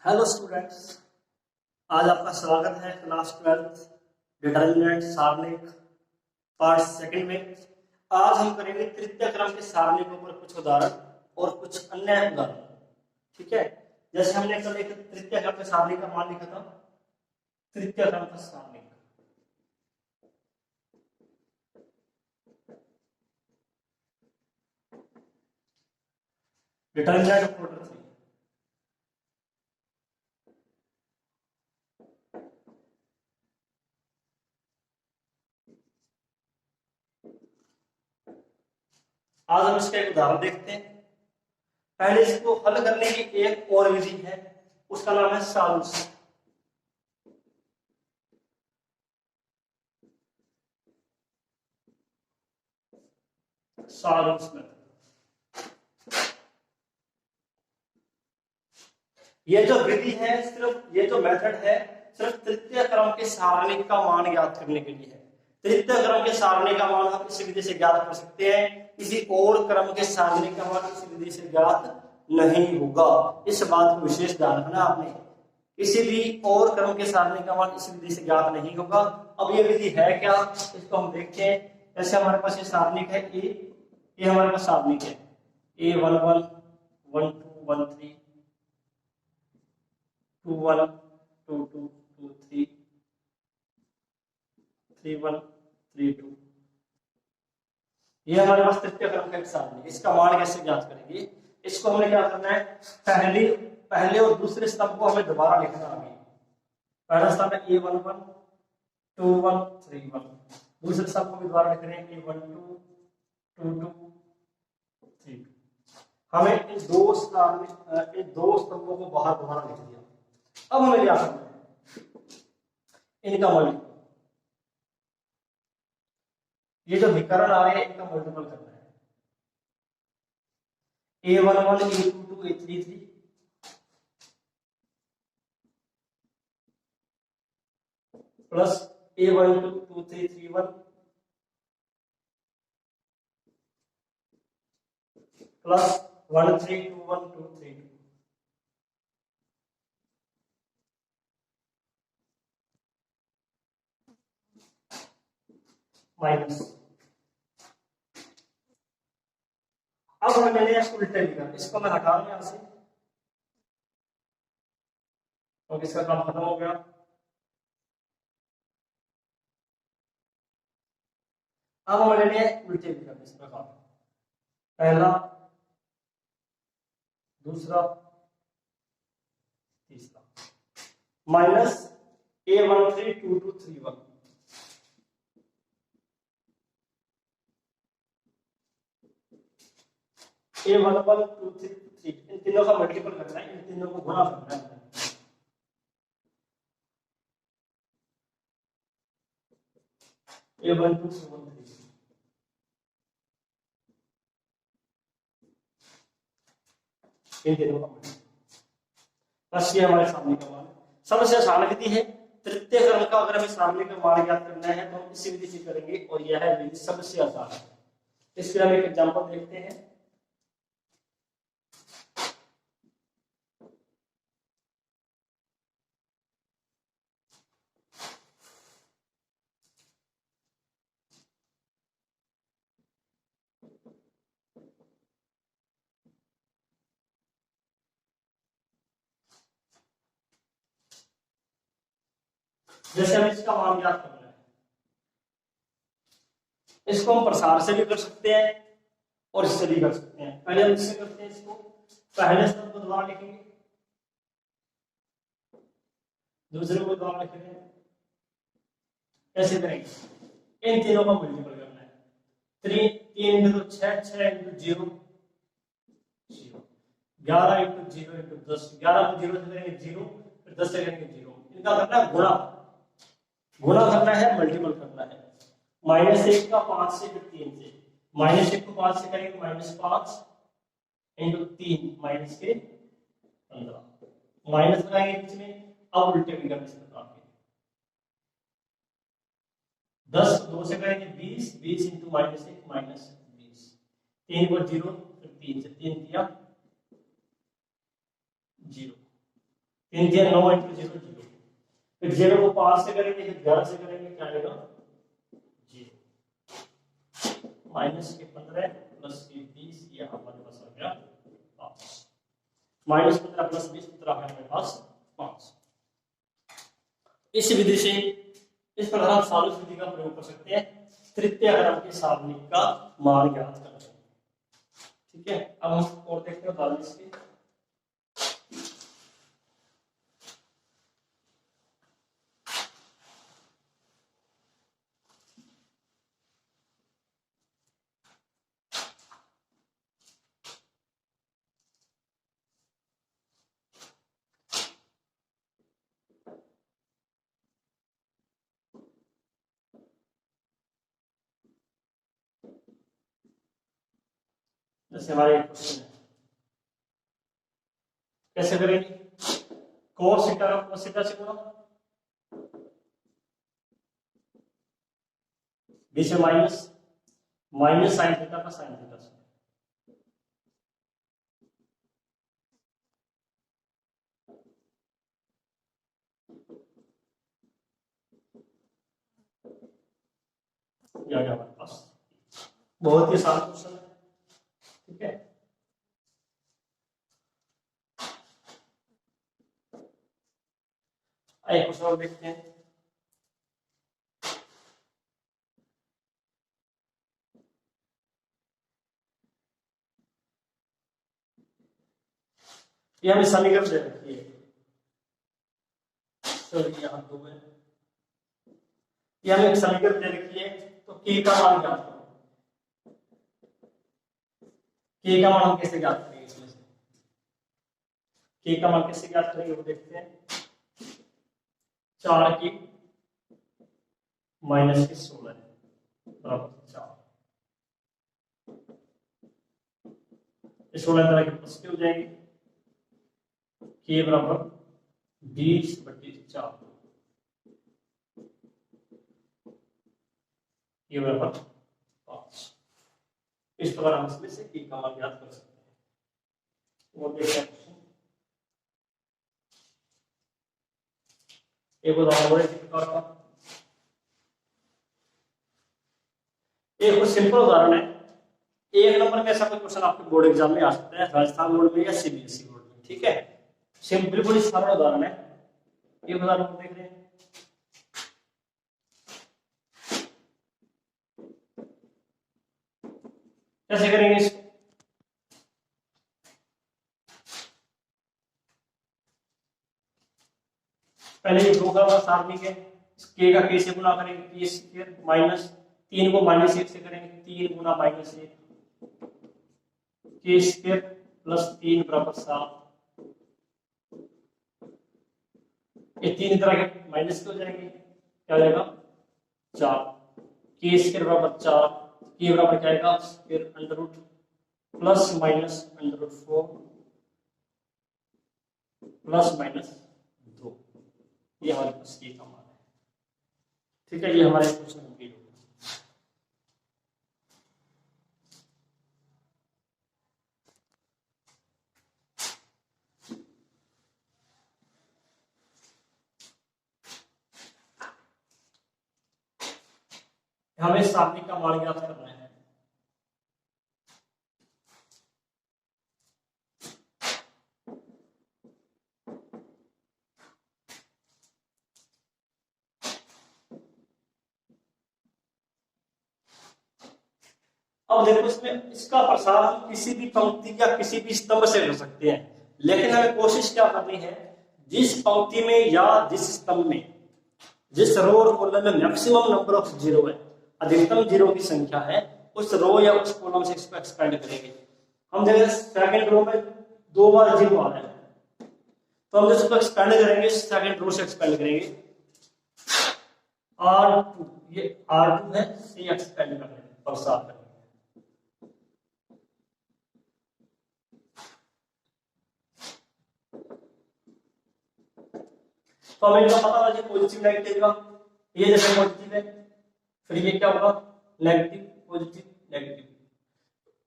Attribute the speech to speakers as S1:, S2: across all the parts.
S1: Hello students, आज आपका स्वागत है क्लास 12 डिटर्मिनेंट सारणिक पार्ट सेकंड में। आज हम करेंगे तृतीय क्रम के सारणिकों पर कुछ उदाहरण और कुछ अन्य उदाहरण। ठीक है, जैसे हमने कल एक तृतीय क्रम के सारणिक का मान लिखा था। तृतीय क्रम का सारणिक डिटर्मिनेंट ऑफ ऑर्डर 3। आज हम इसका एक उदाहरण देखते हैं। पहले इसको हल करने की एक और विधि है, उसका नाम है सॉल्यूशन। सॉल्यूशन ये जो विधि है, सिर्फ ये जो मेथड है, सिर्फ तृतीय क्रम के सारणिक का मान ज्ञात करने के लिए है। तृतीय क्रम के सारणिक का मान हम इसी विधि से ज्ञात कर सकते हैं। किसी और क्रम के सारणिक का मान इसी विधि से ज्ञात नहीं होगा। इस बात को विशेष ध्यान रखना आपने। किसी भी और क्रम के सारणिक का मान इसी विधि से ज्ञात नहीं होगा। अब ये विधि है क्या, इसको हम देखते हैं। जैसे हमारे पास ये सारणिक है ये हमारे पास सारणिक है A11 12 13 21 22 23 31 32। ये हमारे पास तृतीय क्रम का एक सारणी। इसका मान कैसे ज्ञात करेंगे? इसको हमें क्या करना है, पहले और दूसरे स्तंभ को हमें दोबारा लिखना आगे। पहला स्तंभ है A11 21 31, दूसरे स्तंभ को भी दोबारा लिख रहे हैं A12 22 32। हमें इन दो स्तंभों को बाहर दोबारा लिख दिया। अब हमें क्या करना है, इनका मल्टीपल, ये जो विकर्ण आ रहे हैं इनका मल्टीपल करना है। A11 A22 A33 plus A12 2331 plus 1321232 minus. अब हमें लेने हैं उल्टे विकर्ण। इसको मैं हटा दूं यहां से, तो इसका काम खत्म हो गया। अब हमें लेने हैं उल्टे विकर्ण इस प्रकार, पहला दूसरा तीसरा। माइनस A132231 A11 23, इन तीनों का मल्टीपल करना है, इन तीनों को गुणा करना है। A12 इन तीनों का मल्टीपल, बस ये हमारे सामने का मान। सबसे आसान विधि है तृतीय क्रम का। अगर हमें सामने का मान ज्ञात करना है तो हम इसी विधि से करेंगे, और यह है विधि सबसे आसान है। इसके हम एक एग्जांपल देखते हैं। जैसे हमें इसका मान ज्ञात करना है, इसको हम प्रसार से भी कर सकते हैं और इससे भी कर सकते हैं। पहले हम इससे करते हैं। इसको पहले स्तंभ को दोबारा लिखेंगे, दूसरे को दोबारा लिखेंगे। कैसे करेंगे, इन तीनों का मल्टीपल करना है। 3 इंटू 6 6 इंटू 0 0, 11 इंटू 0 इंटू 10, 11 को 0 से करेंगे 0, फिर 10 से करेंगे 0। इनका करना है गुणा, गुणा करना है, मल्टीपल करना है। -1 का 5 से, फिर 3 से। -1 को 5 से करेंगे -5 इंटू 3 माइनस के 15, माइनस लगाएंगे बीच में। अब उल्टे भी करने से बताओगे 10 2 से करेंगे 20, 20 इंटू -1 -20, 3 को 0, फिर 3 से, 3 किया 0। 3 दिया 9 इंटू 0 0। फिर 0 को 5 से करेंगे, फिर 11 से करेंगे, क्या आएगा 0 माइनस के 15 प्लस के 20, ये हमारे पास आ गया 5। माइनस 15 प्लस 20 कितना है हमारे पास 5। इस विधि से इस प्रकार हम सालुस विधि का प्रयोग कर सकते हैं तृतीय क्रम के सारणी का मान ज्ञात करने। ठीक है, अब हम और देखते हैं उदाहरण इसके। जैसे हमारे क्वेश्चन है, कैसे करेंगे, cos थीटा का cos थीटा से गुणा, बीच में माइनस, माइनस साइन थीटा का साइन थीटा से, ये आ गया हमारे पास। बहुत ही आसान क्वेश्चन है। ठीक है, एक क्वेश्चन और देखते हैं। ये हमें समीकरण दे रखी है, सॉरी यहाँ 2 है, ये हमें एक समीकरण दे रखी है, तो k का मान ज्ञात करो। k का मान हम कैसे ज्ञात करेंगे, इसमें से k का मान कैसे ज्ञात करेंगे वो देखते हैं। 4 की माइनस के 16 बराबर 4, 16 तरह के प्लस हो जाएंगे, k बराबर 20/4, ये बराबर 5। इस प्रकार हम इसमें से k का मान ज्ञात कर सकते हैं। वो देखते हैं एक उदाहरण और इसी प्रकार का। एक सिंपल उदाहरण है, 1 नंबर में ऐसा कोई क्वेश्चन आपके बोर्ड एग्जाम में आ सकता है, राजस्थान बोर्ड में या सीबीएसई बोर्ड में। ठीक है, सिंपल बिल्कुल ही साधारण उदाहरण है। एक उदाहरण हम देख रहे हैं, कैसे करेंगे इसको। पहले ये 2 का सारणिक है, k का k से गुणा करेंगे, k स्क्वायर माइनस 3 को माइनस 1 से करेंगे, 3 गुना माइनस 1, k स्क्वायर प्लस 3 बराबर 7। ये 3 तरह के माइनस हो जाएंगे, क्या हो जाएगा 4, k स्क्वायर बराबर 4, k बराबर क्या आएगा square under root plus minus under root 4 plus minus 2, ये हमारे पास k का मान है। ठीक है, ये हमारे क्वेश्चन कंप्लीट हो गया। हमें सारणी का मान ज्ञात करना है। अब देखो, इसमें इसका प्रसार हम किसी भी पंक्ति या किसी भी स्तंभ से कर सकते हैं, लेकिन हमें कोशिश क्या करनी है, जिस पंक्ति में या जिस स्तंभ में, जिस रो और कॉलम में मैक्सिमम नंबर ऑफ जीरो है, अधिकतम जीरो की संख्या है, उस रो या उस कॉलम से इसको एक्सपेंड करेंगे। हम देखें सेकंड रो में 2 बार जीरो आ रहा है, तो हम इसको एक्सपेंड करेंगे, सेकंड रो से एक्सपेंड करेंगे। R2, ये R2 है, से एक्सपेंड कर रहे हैं, प्रसार करेंगे। तो हमें इनका पता होगा, पॉजिटिव नेगेटिव का, ये जैसे पॉजिटिव है, फिर ये क्या होगा नेगेटिव पॉजिटिव नेगेटिव,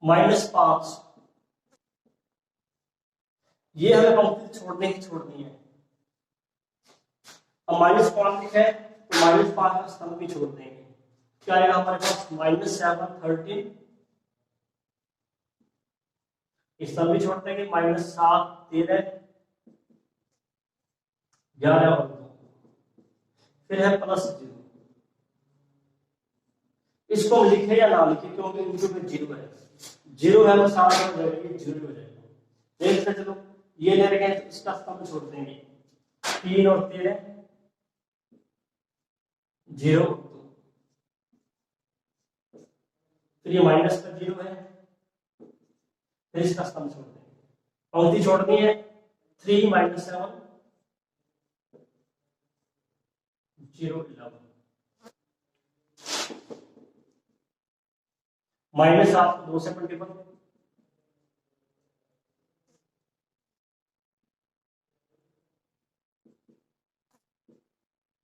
S1: -5, ये हमें पंक्ति छोड़नी ही छोड़नी है, अब -5 है तो -5 का स्तंभ भी छोड़ देंगे, क्या आएगा हमारे पास -7 13, स्तंभ भी छोड़ देंगे, -7 13 11 और 2, फिर है +0। इसको हम लिखे या ना लिखे क्योंकि इंटू में 0 है, 0 है तो सारा हो जाएगा, ये 0 हो जाएगा। देखते चलो, ये ले रहे हैं तो इसका स्तंभ छोड़ देंगे, 3 और 13 0, फिर ये माइनस का 0 है, फिर इसका स्तंभ छोड़ देंगे, पंक्ति छोड़नी है, 3 - 7 0 11, -7 को 2 से मल्टीपल,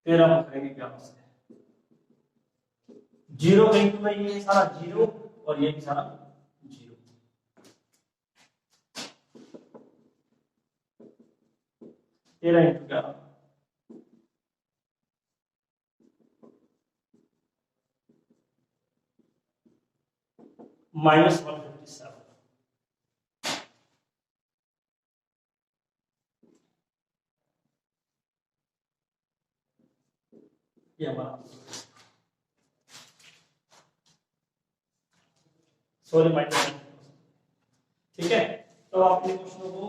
S1: फिर हम करेंगे क्या से 0 का इंटू में ये सारा 0 और ये भी सारा 0, 13 इंटू 11 -157, ये हमारा सॉरी माइनस। ठीक है, तो आप इन क्वेश्चनों को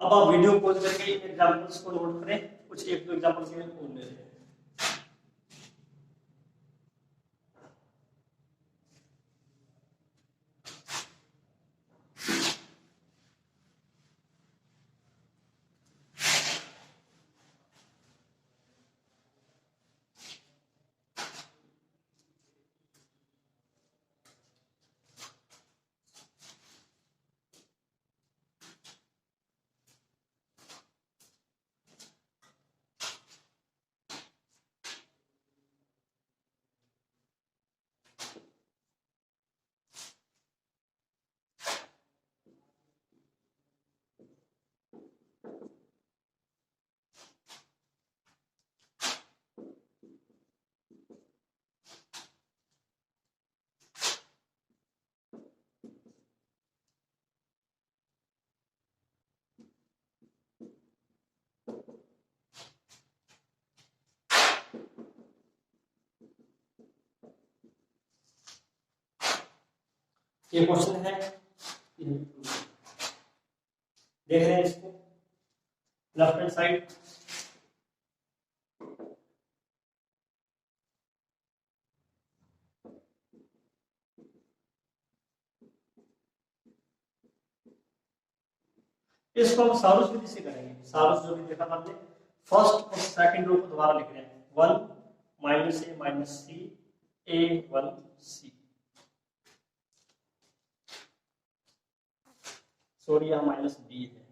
S1: अब आप वीडियो पॉज करके एग्जांपल्स को नोट करें, कुछ 1-2 एग्जांपल्स के खोल ले रहे हैं। ये क्वेश्चन है, देख रहे हैं इसको, लेफ्ट हैंड साइड इसको हम सारूस विधि से करेंगे। सारूस जो भी देखा था हमने, फर्स्ट और सेकंड रो को दोबारा लिख रहे हैं, 1 - a - c a1 c, sorry यहाँ -b है,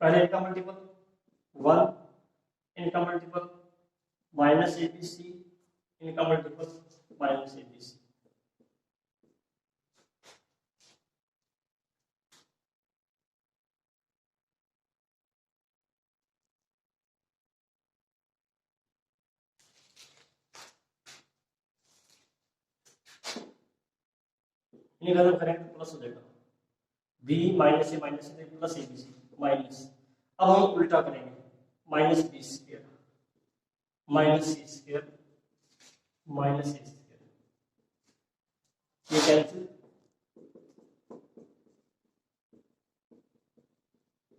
S1: पहले इनका मल्टीपल 1, इनका मल्टीपल -abc, इनका मल्टीपल -abc, इन्हें खत्म करेंगे तो प्लस हो जाएगा, b - a - c plus abc minus, अब हम उल्टा करेंगे, -b square -c square -a square, ये cancel,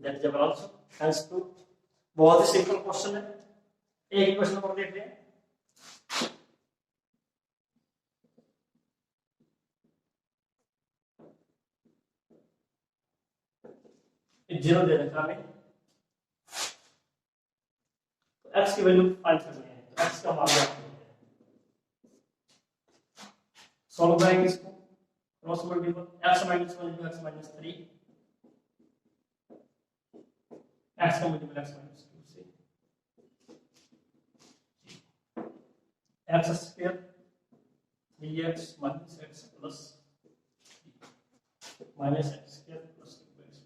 S1: that is also hence two. बहुत ही सिंपल क्वेश्चन है, एक क्वेश्चन और देख लें, जीरो दे रखा हमें, तो x की वैल्यू फाइंड करनी है, तो x का मान सॉल्व करेंगे इसको, cross multiple x - 1 x - 3, x का मल्टीपल x - 2 से, x square 3x - x plus 3, minus x square plus 2x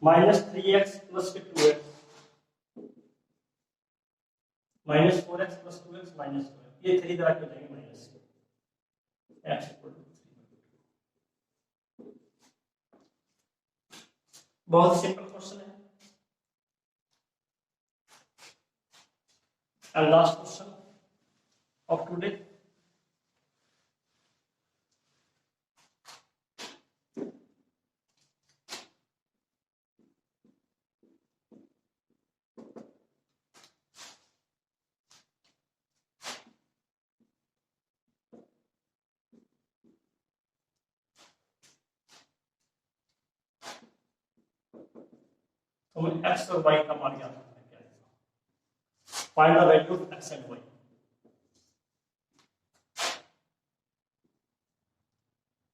S1: minus 3x plus 2x minus 4x plus 2x minus 4x, ये 3 तरह के हो जाएंगे माइनस x इक्वल टू 3। बहुत simple question है। And last question of today, तो हमें x और y का मान ज्ञात करना है। क्या है? Find the value of x and y।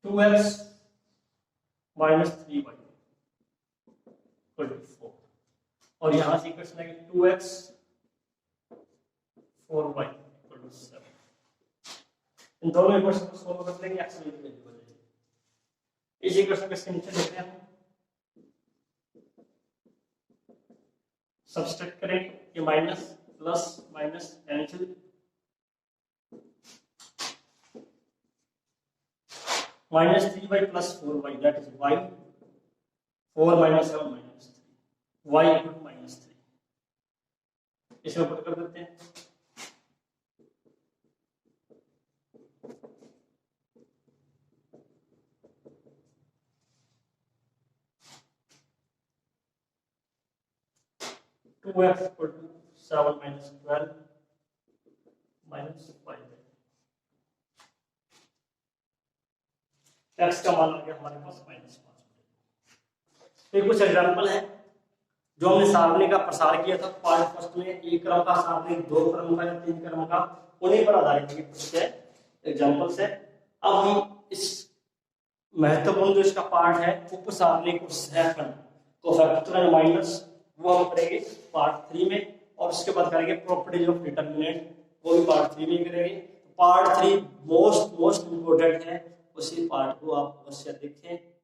S1: Two x minus 3y equal to 4, और यहां से इक्वेशन है 2x 4y इक्वल टू 7। इन दोनों इक्वेशन को सॉल्व कर लेंगे, x की वैल्यू हो जाएगी। इस इक्वेशन के नीचे लिखते हैं, सब्सट्रैक्ट करेंगे, ये minus plus minus cancel, minus 3y plus 4y that is y, 4 minus 7 minus 3, y equal to minus 3। इसमें पुट कर देते हैं, two x equal to 7 minus 12 minus 5। X का मान आ गया हमारे पास माइनस 5। तो कुछ एग्जाम्पल है जो हमने सारणी का प्रसार किया था पार्ट फर्स्ट में, एक क्रम का सारणी, 2 क्रम का या 3 क्रम का, उन्हीं पर आधारित ये कुछ एग्जाम्पल्स है। अब हम इस महत्वपूर्ण जो इसका पार्ट है उप सारणी को सहखंड को फैक्टर माइनस, वो हम करेंगे पार्ट 3 में, और उसके बाद करेंगे प्रॉपर्टीज ऑफ डिटरमिनेंट, वो भी पार्ट 3 में करेंगे। पार्ट 3 मोस्ट इम्पोर्टेंट है, उसी पार्ट को आप अवश्य देखें।